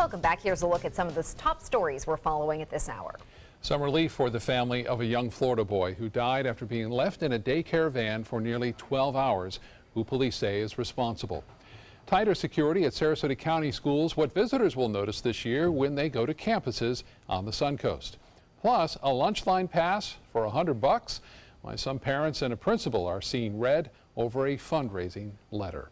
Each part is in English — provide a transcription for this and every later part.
Welcome back. Here's a look at some of the top stories we're following at this hour. Some relief for the family of a young Florida boy who died after being left in a daycare van for nearly 12 hours, who police say is responsible. Tighter security at Sarasota County schools, what visitors will notice this year when they go to campuses on the Suncoast. Plus, a lunch line pass for $100, why some parents and a principal are seeing red over a fundraising letter.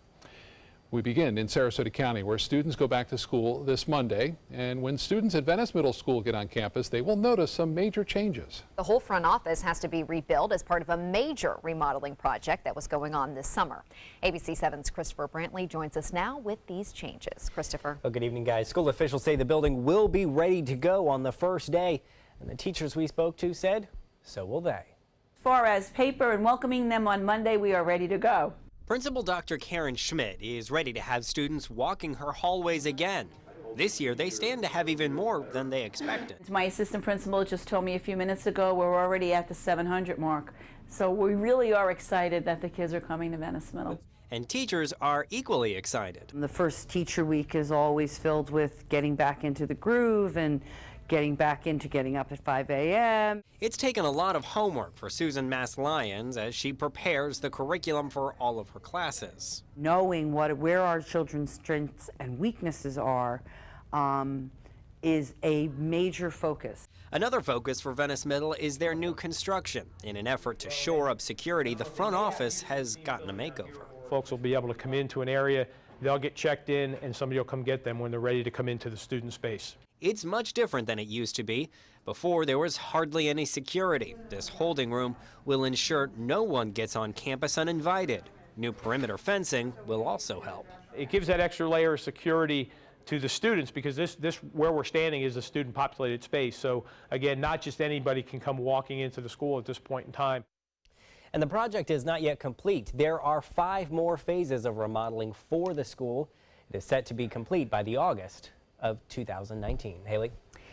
We begin in Sarasota County, where students go back to school this Monday. And when students at Venice Middle School get on campus, they will notice some major changes. The whole front office has to be rebuilt as part of a major remodeling project that was going on this summer. ABC 7's Christopher Brantley joins us now with these changes. Christopher. Well, good evening, guys. School officials say the building will be ready to go on the first day. And the teachers we spoke to said, so will they. As far as paper and welcoming them on Monday, we are ready to go. Principal Dr. Karen Schmidt is ready to have students walking her hallways again. This year, they stand to have even more than they expected. My assistant principal just told me a few minutes ago we're already at the 700 mark. So we really are excited that the kids are coming to Venice Middle. And teachers are equally excited. The first teacher week is always filled with getting back into the groove and getting back into getting up at 5 a.m. It's taken a lot of homework for Susan Mass-Lyons as she prepares the curriculum for all of her classes. Knowing where our children's strengths and weaknesses are is a major focus. Another focus for Venice Middle is their new construction. In an effort to shore up security, the front office has gotten a makeover. Folks will be able to come into an area, they'll get checked in, and somebody will come get them when they're ready to come into the student space. It's much different than it used to be. Before, there was hardly any security. This holding room will ensure no one gets on campus uninvited. New perimeter fencing will also help. It gives that extra layer of security to the students because this where we're standing is a student populated space. So again, not just anybody can come walking into the school at this point in time. And the project is not yet complete. There are 5 more phases of remodeling for the school. It is set to be complete by the August of 2019. Haley?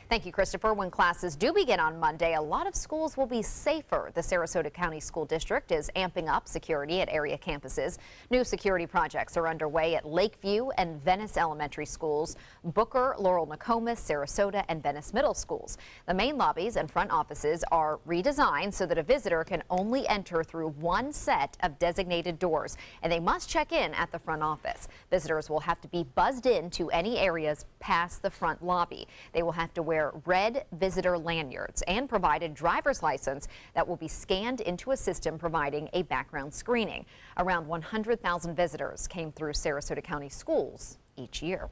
Thank you, Christopher. When classes do begin on Monday, a lot of schools will be safer. The Sarasota County School District is amping up security at area campuses. New security projects are underway at Lakeview and Venice Elementary Schools, Booker, Laurel Nokomis, Sarasota, and Venice Middle Schools. The main lobbies and front offices are redesigned so that a visitor can only enter through one set of designated doors, and they must check in at the front office. Visitors will have to be buzzed into any areas past the front lobby. They will have to wear red visitor lanyards and provide a driver's license that will be scanned into a system providing a background screening. Around 100,000 visitors came through Sarasota County schools each year.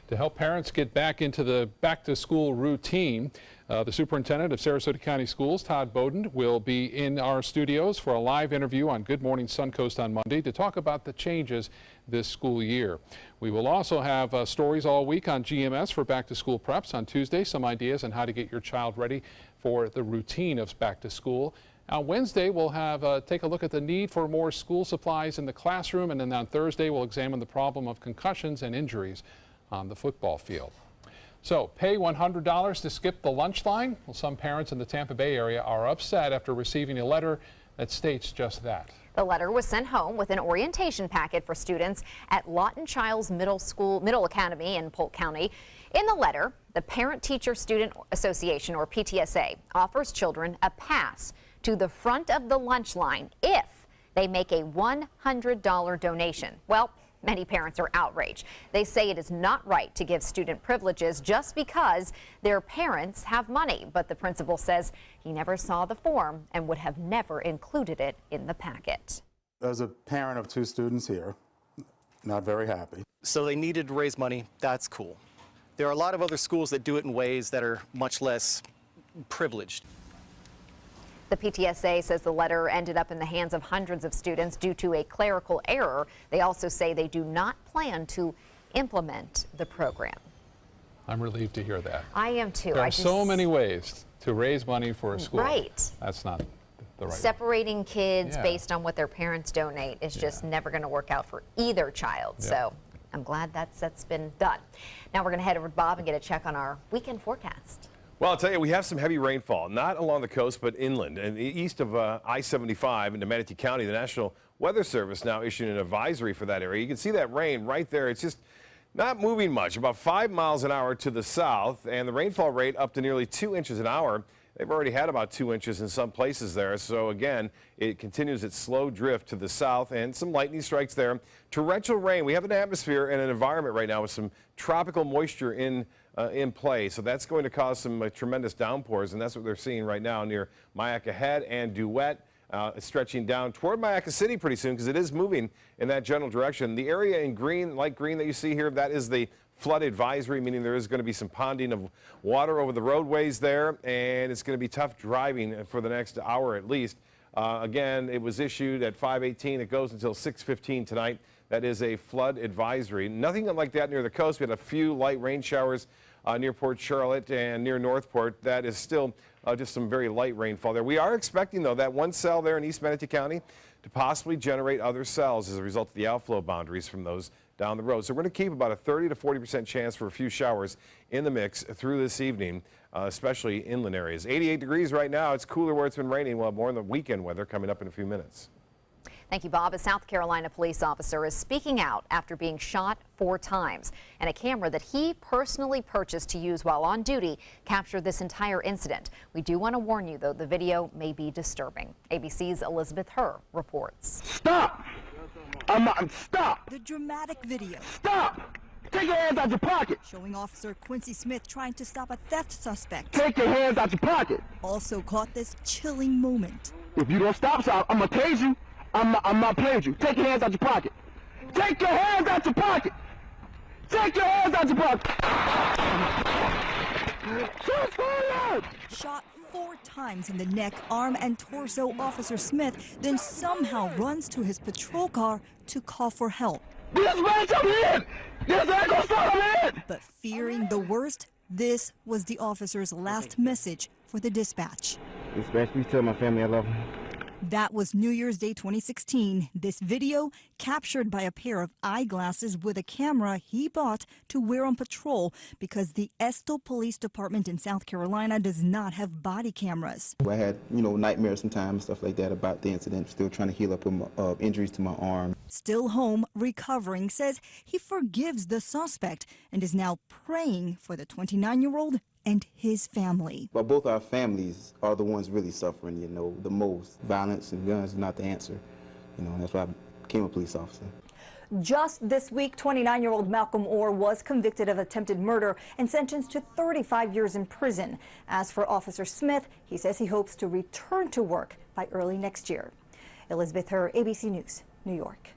To help parents get back into the back-to-school routine, the superintendent of Sarasota County Schools, Todd Bowden, will be in our studios for a live interview on Good Morning Suncoast on Monday to talk about the changes this school year. We will also have stories all week on GMS for back-to-school preps on Tuesday, some ideas on how to get your child ready for the routine of back-to-school. On Wednesday, we'll have take a look at the need for more school supplies in the classroom, and then on Thursday, we'll examine the problem of concussions and injuries on the football field. So, pay $100 to skip the lunch line? Well, some parents in the Tampa Bay area are upset after receiving a letter that states just that. The letter was sent home with an orientation packet for students at Lawton Childs Middle Academy in Polk County. In the letter, the Parent Teacher Student Association, or PTSA, offers children a pass to the front of the lunch line if they make a $100 donation. Well, many parents are outraged. They say it is not right to give student privileges just because their parents have money. But the principal says he never saw the form and would have never included it in the packet. As a parent of 2 students here, not very happy. So they needed to raise money. That's cool. There are a lot of other schools that do it in ways that are much less privileged. The PTSA says the letter ended up in the hands of hundreds of students due to a clerical error. They also say they do not plan to implement the program. I'm relieved to hear that. I am too. There are so many ways to raise money for a school. Right. That's not the right way. Separating kids based on what their parents donate is just never going to work out for either child. So I'm glad that's been done. Now we're going to head over to Bob and get a check on our weekend forecast. Well, I'll tell you, we have some heavy rainfall, not along the coast, but inland and east of I-75 into Manatee County. The National Weather Service now issued an advisory for that area. You can see that rain right there. It's just Not moving much, about 5 miles an hour to the south, and the rainfall rate up to nearly 2 inches an hour. They've already had about 2 inches in some places there. So again, it continues its slow drift to the south and some lightning strikes there. Torrential rain. We have an atmosphere and an environment right now with some tropical moisture in play. So that's going to cause some tremendous downpours, and that's what they're seeing right now near Myakka Head and Duet. Stretching down toward Myakka City pretty soon because it is moving in that general direction. The area in green, light green that you see here, that is the flood advisory, meaning there is going to be some ponding of water over the roadways there, and it's going to be tough driving for the next hour at least. Again, it was issued at 5:18. It goes until 6:15 tonight. That is a flood advisory. Nothing like that near the coast. We had a few light rain showers near Port Charlotte and near Northport. That is still just some very light rainfall there. We are expecting, though, that one cell there in East Manatee County to possibly generate other cells as a result of the outflow boundaries from those down the road. So we're going to keep about a 30 to 40% chance for a few showers in the mix through this evening, especially inland areas. 88 degrees right now. It's cooler where it's been raining. We'll have more in the weekend weather coming up in a few minutes. Thank you, Bob. A South Carolina police officer is speaking out after being shot 4 times, and a camera that he personally purchased to use while on duty captured this entire incident. We do want to warn you, though, the video may be disturbing. ABC's Elizabeth Herr reports. Stop! Stop! The dramatic video. Stop! Take your hands out your pocket! Showing Officer Quincy Smith trying to stop a theft suspect. Take your hands out your pocket! Also caught this chilling moment. If you don't stop, so I'm gonna tase you. I'm not playing with you. Take your hands out your pocket. Take your hands out your pocket. Take your hands out your pocket. Shot 4 times in the neck, arm, and torso, Officer Smith then somehow runs to his patrol car to call for help. This man, I'm in! This man gonna stop him in! But fearing the worst, this was the officer's last message for the dispatch. Dispatch, please tell my family I love them. That was New Year's Day 2016. This video captured by a pair of eyeglasses with a camera he bought to wear on patrol because the Estill Police Department in South Carolina does not have body cameras. I had, nightmares sometimes, stuff like that about the incident. Still trying to heal up with my, injuries to my arm. Still home, recovering, says he forgives the suspect and is now praying for the 29-year-old and his family. But both our families are the ones really suffering, the most. Violence and guns is not the answer, and that's why I became a police officer. Just this week, 29-year-old Malcolm Orr was convicted of attempted murder and sentenced to 35 years in prison. As for Officer Smith, he says he hopes to return to work by early next year. Elizabeth Herr, ABC News, New York.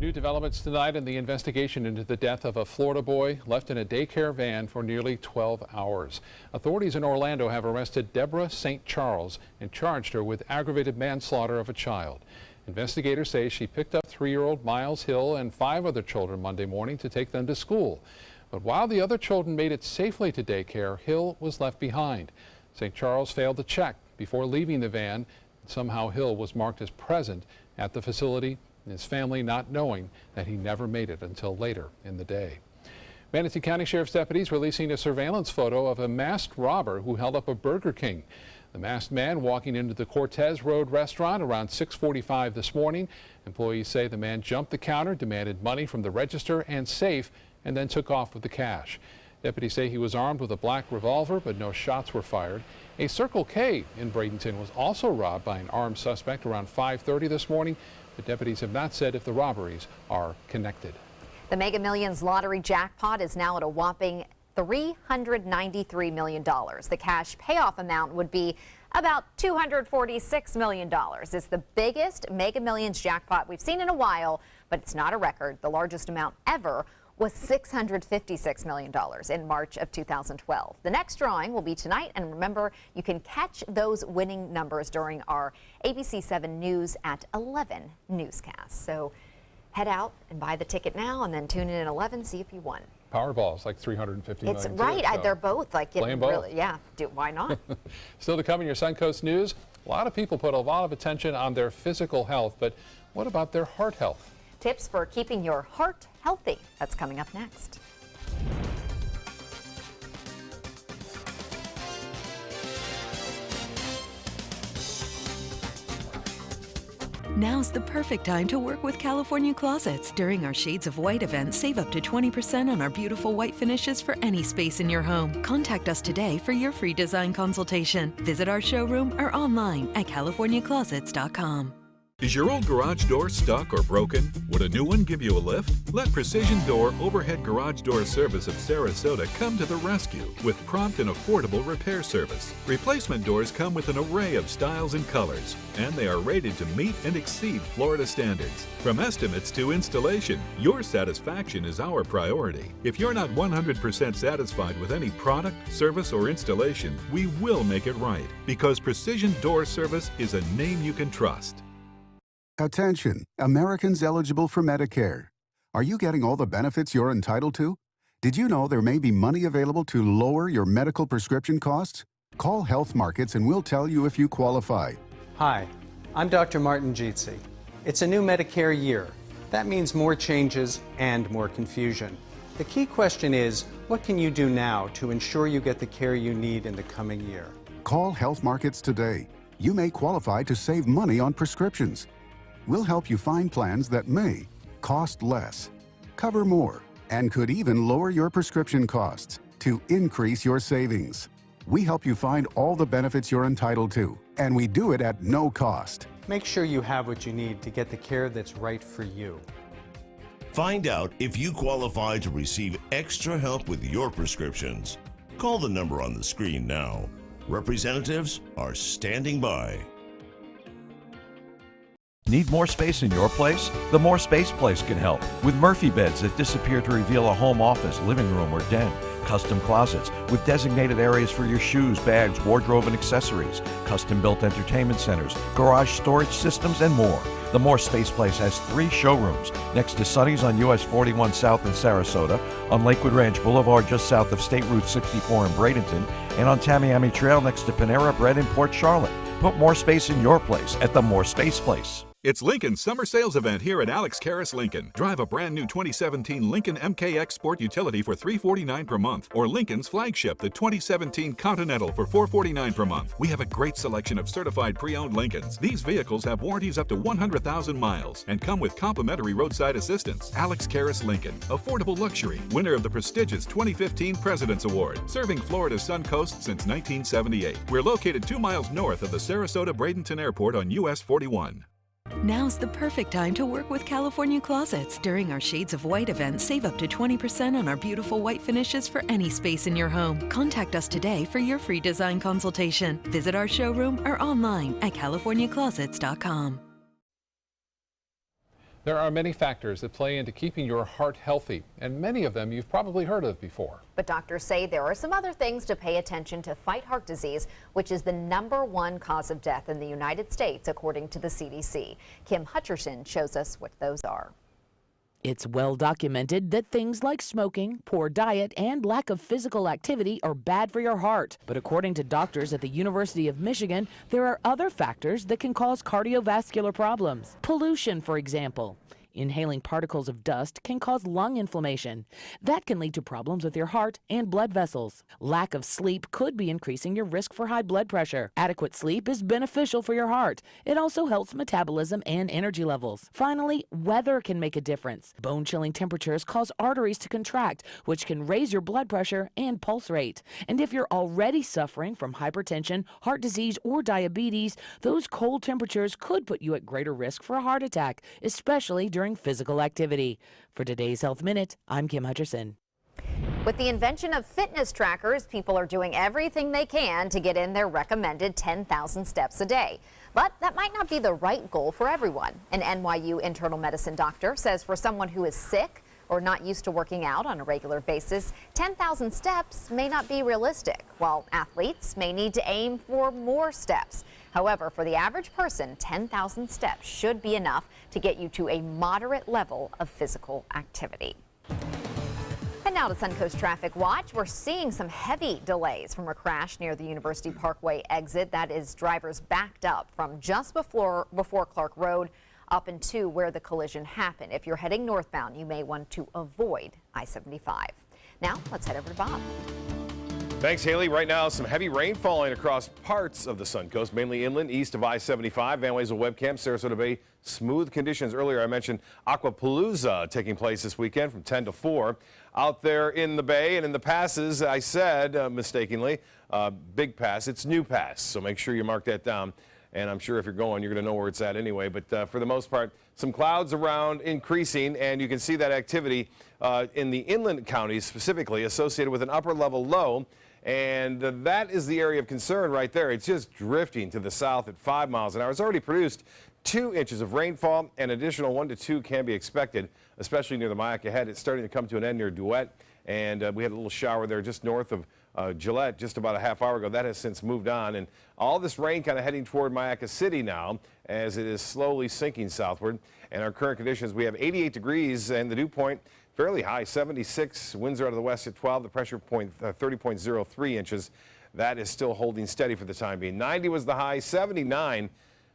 New developments tonight in the investigation into the death of a Florida boy left in a daycare van for nearly 12 hours. Authorities in Orlando have arrested Deborah St. Charles and charged her with aggravated manslaughter of a child. Investigators say she picked up 3-year-old Miles Hill and 5 other children Monday morning to take them to school. But while the other children made it safely to daycare, Hill was left behind. St. Charles failed to check before leaving the van. Somehow Hill was marked as present at the facility, his family not knowing that he never made it until later in the day. Manatee County Sheriff's deputies releasing a surveillance photo of a masked robber who held up a Burger King. The masked man walking into the Cortez Road restaurant around 6:45 this morning. Employees say the man jumped the counter, demanded money from the register and safe, and then took off with the cash. Deputies say he was armed with a black revolver, but no shots were fired. A Circle K in Bradenton was also robbed by an armed suspect around 5:30 this morning. The deputies have not said if the robberies are connected. The Mega Millions lottery jackpot is now at a whopping $393 million. The cash payoff amount would be about $246 million. It's the biggest Mega Millions jackpot we've seen in a while, but it's not a record. The largest amount ever was $656 million in March of 2012. The next drawing will be tonight, and remember, you can catch those winning numbers during our ABC 7 News at 11 newscast. So head out and buy the ticket now, and then tune in at 11, see if you won. Powerball's like $350 million. It's right. Too, so they're both like playing both. Really, yeah. Why not? Still to come in your Suncoast News, a lot of people put a lot of attention on their physical health, but what about their heart health? Tips for keeping your heart healthy. That's coming up next. Now's the perfect time to work with California Closets. During our Shades of White event, save up to 20% on our beautiful white finishes for any space in your home. Contact us today for your free design consultation. Visit our showroom or online at californiaclosets.com. Is your old garage door stuck or broken? Would a new one give you a lift? Let Precision Door Overhead Garage Door Service of Sarasota come to the rescue with prompt and affordable repair service. Replacement doors come with an array of styles and colors, and they are rated to meet and exceed Florida standards. From estimates to installation, your satisfaction is our priority. If you're not 100% satisfied with any product, service, or installation, we will make it right, because Precision Door Service is a name you can trust. Attention, Americans eligible for Medicare. Are you getting all the benefits you're entitled to? Did you know there may be money available to lower your medical prescription costs? Call Health Markets and we'll tell you if you qualify. Hi, I'm Dr. Martin Jeetsi. It's a new Medicare year. That means more changes and more confusion. The key question is, what can you do now to ensure you get the care you need in the coming year? Call Health Markets today. You may qualify to save money on prescriptions. We'll help you find plans that may cost less, cover more, and could even lower your prescription costs to increase your savings. We help you find all the benefits you're entitled to, and we do it at no cost. Make sure you have what you need to get the care that's right for you. Find out if you qualify to receive extra help with your prescriptions. Call the number on the screen now. Representatives are standing by. Need more space in your place? The More Space Place can help with Murphy beds that disappear to reveal a home office, living room, or den. Custom closets with designated areas for your shoes, bags, wardrobe, and accessories. Custom-built entertainment centers, garage storage systems, and more. The More Space Place has 3 showrooms next to Sunny's on US 41 South in Sarasota, on Lakewood Ranch Boulevard just south of State Route 64 in Bradenton, and on Tamiami Trail next to Panera Bread in Port Charlotte. Put more space in your place at the More Space Place. It's Lincoln's summer sales event here at Alex Karras Lincoln. Drive a brand new 2017 Lincoln MKX Sport Utility for $349 per month, or Lincoln's flagship, the 2017 Continental, for $449 per month. We have a great selection of certified pre-owned Lincolns. These vehicles have warranties up to 100,000 miles and come with complimentary roadside assistance. Alex Karras Lincoln, affordable luxury, winner of the prestigious 2015 President's Award, serving Florida's Sun Coast since 1978. We're located 2 miles north of the Sarasota-Bradenton Airport on US 41. Now's the perfect time to work with California Closets. During our Shades of White event, save up to 20% on our beautiful white finishes for any space in your home. Contact us today for your free design consultation. Visit our showroom or online at californiaclosets.com. There are many factors that play into keeping your heart healthy, and many of them you've probably heard of before. But doctors say there are some other things to pay attention to fight heart disease, which is the #1 cause of death in the United States, according to the CDC. Kim Hutcherson shows us what those are. It's well documented that things like smoking, poor diet, and lack of physical activity are bad for your heart. But according to doctors at the University of Michigan, there are other factors that can cause cardiovascular problems. Pollution, for example. Inhaling particles of dust can cause lung inflammation. That can lead to problems with your heart and blood vessels. Lack of sleep could be increasing your risk for high blood pressure. Adequate sleep is beneficial for your heart. It also helps metabolism and energy levels. Finally, weather can make a difference. Bone-chilling temperatures cause arteries to contract, which can raise your blood pressure and pulse rate. And if you're already suffering from hypertension, heart disease, or diabetes, those cold temperatures could put you at greater risk for a heart attack, especially during physical activity. For today's Health Minute, I'm Kim Hutcherson. With the invention of fitness trackers, people are doing everything they can to get in their recommended 10,000 steps a day. But that might not be the right goal for everyone. An NYU internal medicine doctor says for someone who is sick or not used to working out on a regular basis, 10,000 steps may not be realistic, while athletes may need to aim for more steps. However, for the average person, 10,000 steps should be enough to get you to a moderate level of physical activity. And now to Suncoast Traffic Watch. We're seeing some heavy delays from a crash near the University Parkway exit. That is, drivers backed up from just before Clark Road up into where the collision happened. If you're heading northbound, you may want to avoid I-75. Now, let's head over to Bob. Thanks, Haley. Right now, some heavy rain falling across parts of the Suncoast, mainly inland, east of I-75. Van Wezel webcam, Sarasota Bay. Smooth conditions. Earlier, I mentioned Aquapalooza taking place this weekend from 10 to 4. Out there in the bay and in the passes, I said, mistakenly, Big Pass. It's New Pass, so make sure you mark that down. And I'm sure if you're going, you're going to know where it's at anyway. But for the most part, some clouds around increasing, and you can see that activity in the inland counties specifically associated with an upper level low. And that is the area of concern right there. It's just drifting to the south at 5 miles an hour. It's already produced 2 inches of rainfall, and additional 1 to 2 can be expected, especially near the Myakka Head. It's starting to come to an end near Duet, and we had a little shower there just north of Gillette just about a half hour ago. That has since moved on, and all this rain kind of heading toward Myakka City now as it is slowly sinking southward. And our current conditions, we have 88 degrees and the dew point fairly high, 76. Winds are out of the west at 12. The pressure point 30.03 inches. That is still holding steady for the time being. 90 was the high, 79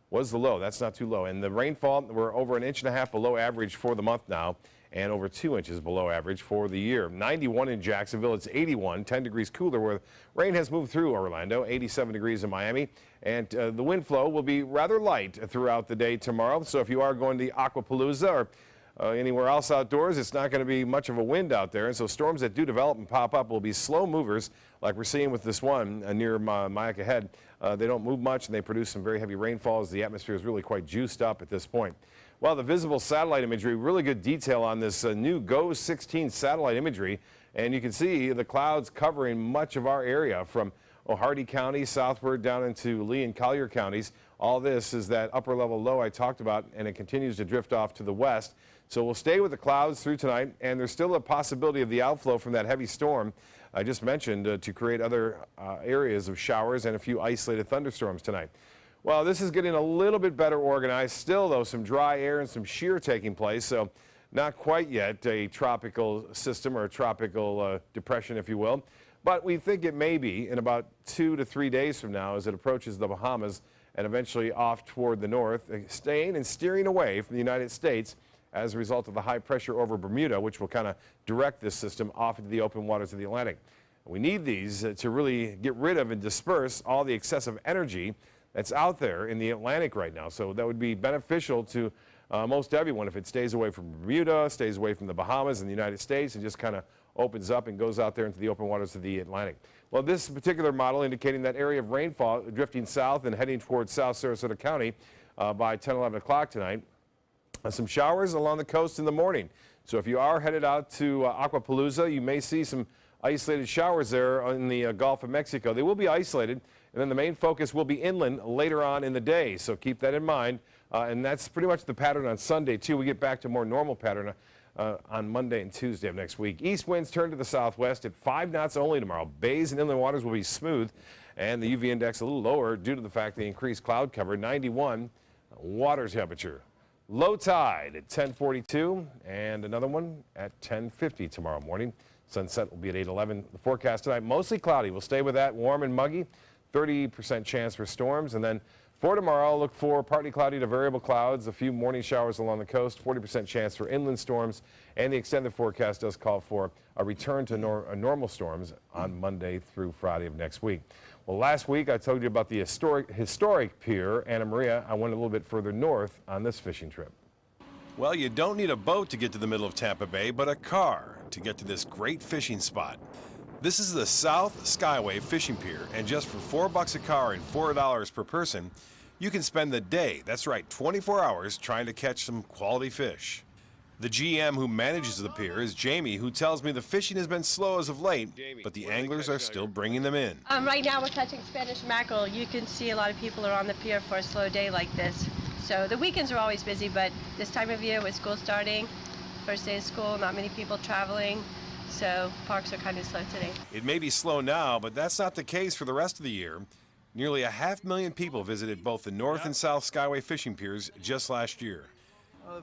was the low. That's not too low. And the rainfall, we're over 1.5 inches below average for the month now, and over 2 inches below average for the year. 91 in Jacksonville. It's 81, 10 degrees cooler where rain has moved through Orlando. 87 degrees in Miami. And the wind flow will be rather light throughout the day tomorrow. So if you are going to the Aquapalooza or anywhere else outdoors, it's not going to be much of a wind out there. And so storms that do develop and pop up will be slow movers, like we're seeing with this one near Myakka Head. They don't move much, and they produce some very heavy rainfalls. The atmosphere is really quite juiced up at this point. Well, the visible satellite imagery, really good detail on this new GOES 16 satellite imagery. And you can see the clouds covering much of our area from Hardy County southward down into Lee and Collier counties. All this is that upper level low I talked about, and it continues to drift off to the west. So we'll stay with the clouds through tonight, and there's still a possibility of the outflow from that heavy storm I just mentioned to create other areas of showers and a few isolated thunderstorms tonight. Well, this is getting a little bit better organized. Still, though, some dry air and some shear taking place, so not quite yet a tropical system or a tropical depression, if you will. But we think it may be in about 2 to 3 days from now as it approaches the Bahamas and eventually off toward the north, staying and steering away from the United States as a result of the high pressure over Bermuda, which will kind of direct this system off into the open waters of the Atlantic. We need these to really get rid of and disperse all the excessive energy that's out there in the Atlantic right now. So that would be beneficial to most everyone if it stays away from Bermuda, stays away from the Bahamas and the United States, and just kind of opens up and goes out there into the open waters of the Atlantic. Well, this particular model indicating that area of rainfall drifting south and heading towards South Sarasota County by 10, 11 o'clock tonight. Some showers along the coast in the morning. So if you are headed out to Aquapalooza, you may see some isolated showers there in the Gulf of Mexico. They will be isolated, and then the main focus will be inland later on in the day. So keep that in mind. And that's pretty much the pattern on Sunday, too. We get back to a more normal pattern on Monday and Tuesday of next week. East winds turn to the southwest at 5 knots only tomorrow. Bays and inland waters will be smooth, and the UV index a little lower due to the fact the increased cloud cover. 91 water temperature. Low tide at 10:42, and another one at 10:50 tomorrow morning. Sunset will be at 8:11. The forecast tonight, mostly cloudy. We'll stay with that, warm and muggy. 30% chance for storms. And then for tomorrow, look for partly cloudy to variable clouds, a few morning showers along the coast, 40% chance for inland storms. And the extended forecast does call for a return to normal storms on Monday through Friday of next week. Well, last week I told you about the historic pier, Anna Maria. I went a little bit further north on this fishing trip. Well, you don't need a boat to get to the middle of Tampa Bay, but a car to get to this great fishing spot. This is the South Skyway Fishing Pier, and just for $4 a car and $4 per person, you can spend the day, that's right, 24 hours trying to catch some quality fish. The GM who manages the pier is Jamie, who tells me the fishing has been slow as of late, but the anglers are still bringing them in. Right now we're catching Spanish mackerel. You can see a lot of people are on the pier for a slow day like this. So the weekends are always busy, but this time of year with school starting, first day of school, not many people traveling, so parks are kind of slow today. It may be slow now, but that's not the case for the rest of the year. Nearly 500,000 people visited both the North and South Skyway fishing piers just last year.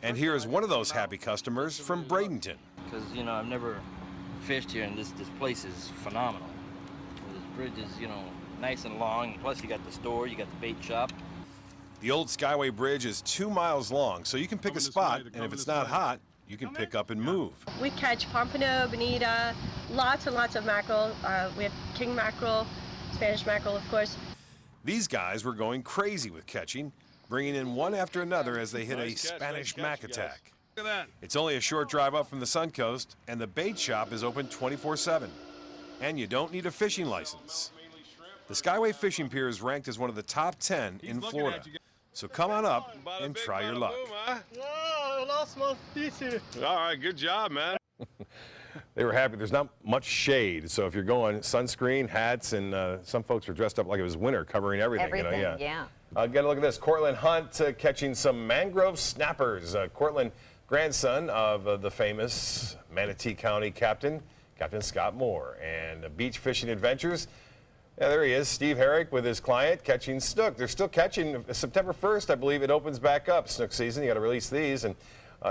And here is one of those happy customers from Bradenton. Because, you know, I've never fished here, and this place is phenomenal. This bridge is, you know, nice and long. Plus, you got the store, you got the bait shop. The old Skyway Bridge is 2 miles long, so you can pick a spot, and if it's not hot, you can pick up and move. We catch pompano, bonita, lots and lots of mackerel. We have king mackerel, Spanish mackerel, of course. These guys were going crazy with catching, bringing in one after another as they hit a Spanish mac attack. Look at that. It's only a short drive up from the Suncoast, and the bait shop is open 24/7. And you don't need a fishing license. The Skyway Fishing Pier is ranked as one of the top 10 in Florida. So come on up and try your luck. I lost my species. All right, good job, man. They were happy. There's not much shade, so if you're going, sunscreen, hats, and some folks are dressed up like it was winter, covering everything. You know, yeah. Get a look at this. Cortland Hunt catching some mangrove snappers. Cortland, grandson of the famous Manatee County Captain Scott Moore, and Beach Fishing Adventures. Yeah, there he is, Steve Herrick with his client catching snook. They're still catching. September 1st, I believe, it opens back up, snook season. You got to release these, and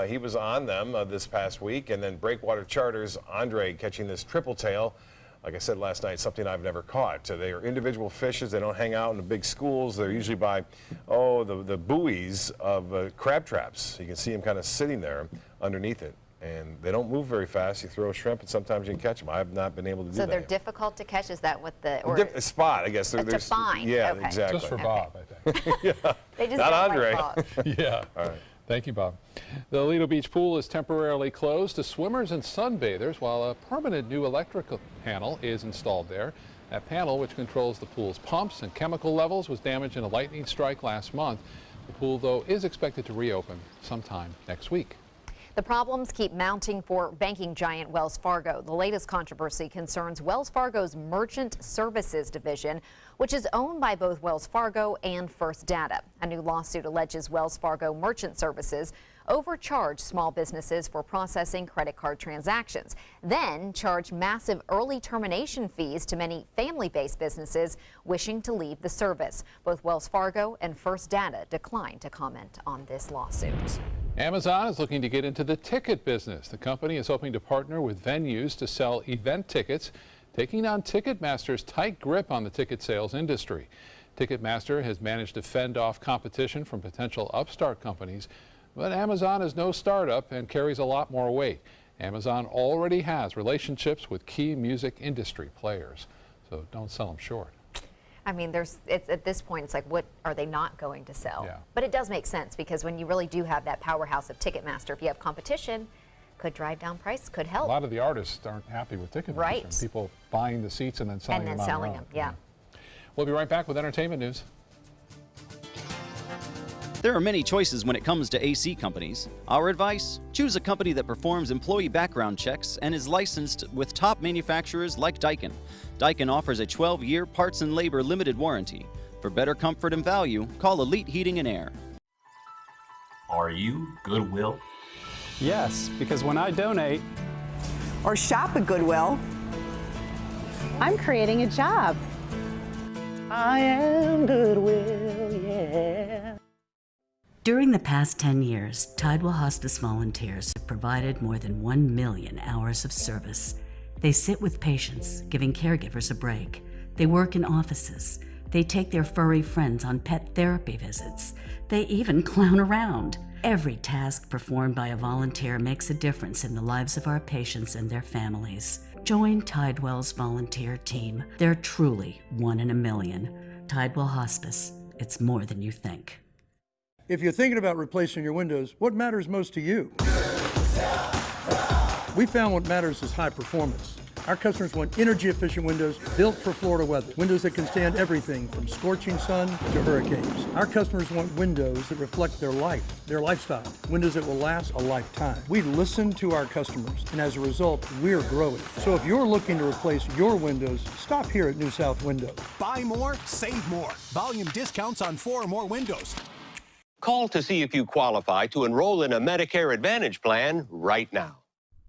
he was on them this past week. And then Breakwater Charters, Andre catching this triple tail. Like I said last night, something I've never caught. They are individual fishes. They don't hang out in the big schools. They're usually by, the buoys of crab traps. You can see them kind of sitting there underneath it. And they don't move very fast. You throw a shrimp, and sometimes you can catch them. I have not been able to do that. So they're difficult to catch? Is that what the... A spot, I guess. To find? Yeah, okay. exactly. Just for Bob, I think. Yeah. They just not don't Andre. like Bob. Yeah. All right. Thank you, Bob. The Lido Beach pool is temporarily closed to swimmers and sunbathers while a permanent new electrical panel is installed there. That panel, which controls the pool's pumps and chemical levels, was damaged in a lightning strike last month. The pool, though, is expected to reopen sometime next week. The problems keep mounting for banking giant Wells Fargo. The latest controversy concerns Wells Fargo's Merchant Services division, which is owned by both Wells Fargo and First Data. A new lawsuit alleges Wells Fargo Merchant Services overcharged small businesses for processing credit card transactions, then charged massive early termination fees to many family-based businesses wishing to leave the service. Both Wells Fargo and First Data declined to comment on this lawsuit. Amazon is looking to get into the ticket business. The company is hoping to partner with venues to sell event tickets, taking on Ticketmaster's tight grip on the ticket sales industry. Ticketmaster has managed to fend off competition from potential upstart companies, but Amazon is no startup and carries a lot more weight. Amazon already has relationships with key music industry players, so don't sell them short. I mean, at this point, it's like, what are they not going to sell? Yeah. But it does make sense because when you really do have that powerhouse of Ticketmaster, if you have competition, could drive down price, could help. A lot of the artists aren't happy with Ticketmaster. Right. People buying the seats and then selling them on their own. Yeah. We'll be right back with entertainment news. There are many choices when it comes to AC companies. Our advice? Choose a company that performs employee background checks and is licensed with top manufacturers like Daikin. Daikin offers a 12-year parts and labor limited warranty. For better comfort and value, call Elite Heating and Air. Are you Goodwill? Yes, because when I donate or shop at Goodwill, I'm creating a job. I am Goodwill, yeah. During the past 10 years, Tidewell Hospice volunteers have provided more than 1 million hours of service. They sit with patients, giving caregivers a break. They work in offices. They take their furry friends on pet therapy visits. They even clown around. Every task performed by a volunteer makes a difference in the lives of our patients and their families. Join Tidewell's volunteer team. They're truly 1 in a million. Tidewell Hospice. It's more than you think. If you're thinking about replacing your windows, what matters most to you? We found what matters is high performance. Our customers want energy-efficient windows built for Florida weather. Windows that can stand everything from scorching sun to hurricanes. Our customers want windows that reflect their life, their lifestyle. Windows that will last a lifetime. We listen to our customers, and as a result, we're growing. So if you're looking to replace your windows, stop here at New South Window. Buy more, save more. Volume discounts on 4 or more windows. Call to see if you qualify to enroll in a Medicare Advantage plan right now.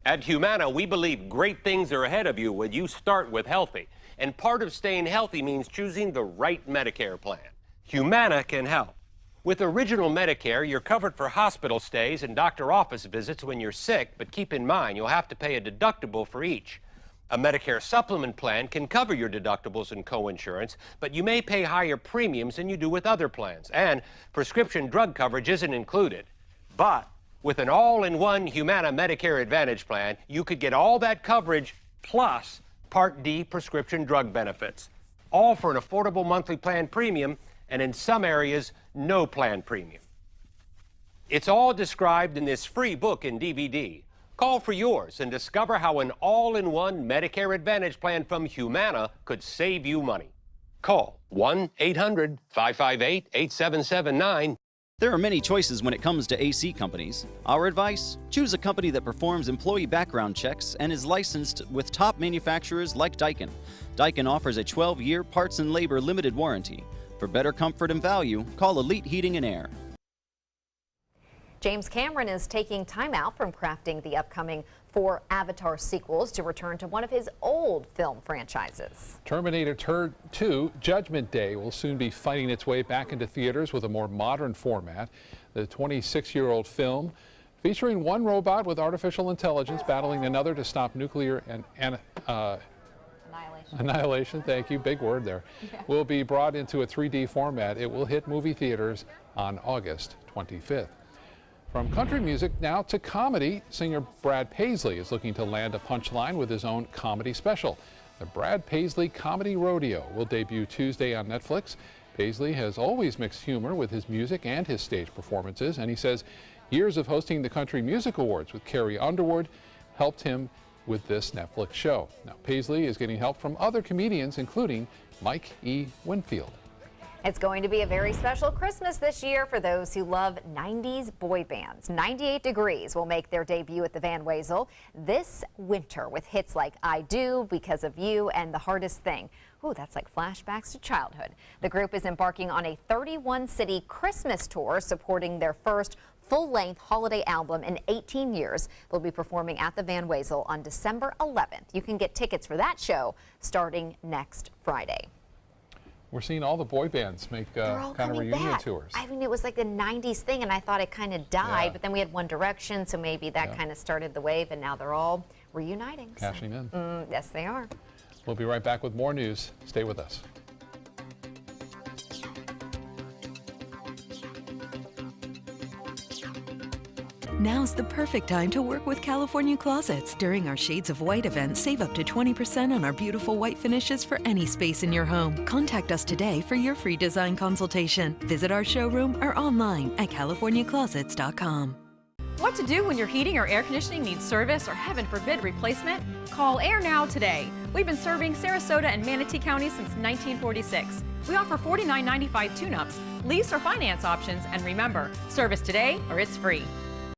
At Humana, we believe great things are ahead of you when you start with healthy. And part of staying healthy means choosing the right Medicare plan. Humana can help. With Original Medicare, you're covered for hospital stays and doctor office visits when you're sick, but keep in mind you'll have to pay a deductible for each. A Medicare supplement plan can cover your deductibles and coinsurance, but you may pay higher premiums than you do with other plans, and prescription drug coverage isn't included. But with an all-in-one Humana Medicare Advantage plan, you could get all that coverage plus Part D prescription drug benefits, all for an affordable monthly plan premium, and in some areas, no plan premium. It's all described in this free book and DVD. Call for yours and discover how an all-in-one Medicare Advantage plan from Humana could save you money. Call 1-800-558-8779. There are many choices when it comes to AC companies. Our advice? Choose a company that performs employee background checks and is licensed with top manufacturers like Daikin. Daikin offers a 12-year parts and labor limited warranty. For better comfort and value, call Elite Heating and Air. James Cameron is taking time out from crafting the upcoming 4 Avatar sequels to return to one of his old film franchises. Terminator 2 Judgment Day will soon be fighting its way back into theaters with a more modern format. The 26-year-old film featuring one robot with artificial intelligence battling another to stop nuclear annihilation, thank you, big word there, will be brought into a 3D format. It will hit movie theaters on August 25th. From country music now to comedy, singer Brad Paisley is looking to land a punchline with his own comedy special. The Brad Paisley Comedy Rodeo will debut Tuesday on Netflix. Paisley has always mixed humor with his music and his stage performances, and he says years of hosting the Country Music Awards with Carrie Underwood helped him with this Netflix show. Now, Paisley is getting help from other comedians, including Mike E. Winfield. It's going to be a very special Christmas this year for those who love 90s boy bands. 98 Degrees will make their debut at the Van Wezel this winter with hits like I Do, Because of You, and The Hardest Thing. Ooh, that's like flashbacks to childhood. The group is embarking on a 31-city Christmas tour supporting their first full-length holiday album in 18 years. They'll be performing at the Van Wezel on December 11th. You can get tickets for that show starting next Friday. We're seeing all the boy bands make kind of reunion tours. I mean, it was like the 90s thing, and I thought it kind of died, but then we had One Direction, so maybe that kind of started the wave, and now they're all reuniting. Cashing in. Yes, they are. We'll be right back with more news. Stay with us. Now's the perfect time to work with California Closets. During our Shades of White event, save up to 20% on our beautiful white finishes for any space in your home. Contact us today for your free design consultation. Visit our showroom or online at californiaclosets.com. What to do when your heating or air conditioning needs service or, heaven forbid, replacement? Call Air Now today. We've been serving Sarasota and Manatee counties since 1946. We offer $49.95 tune-ups, lease or finance options, and remember, service today or it's free.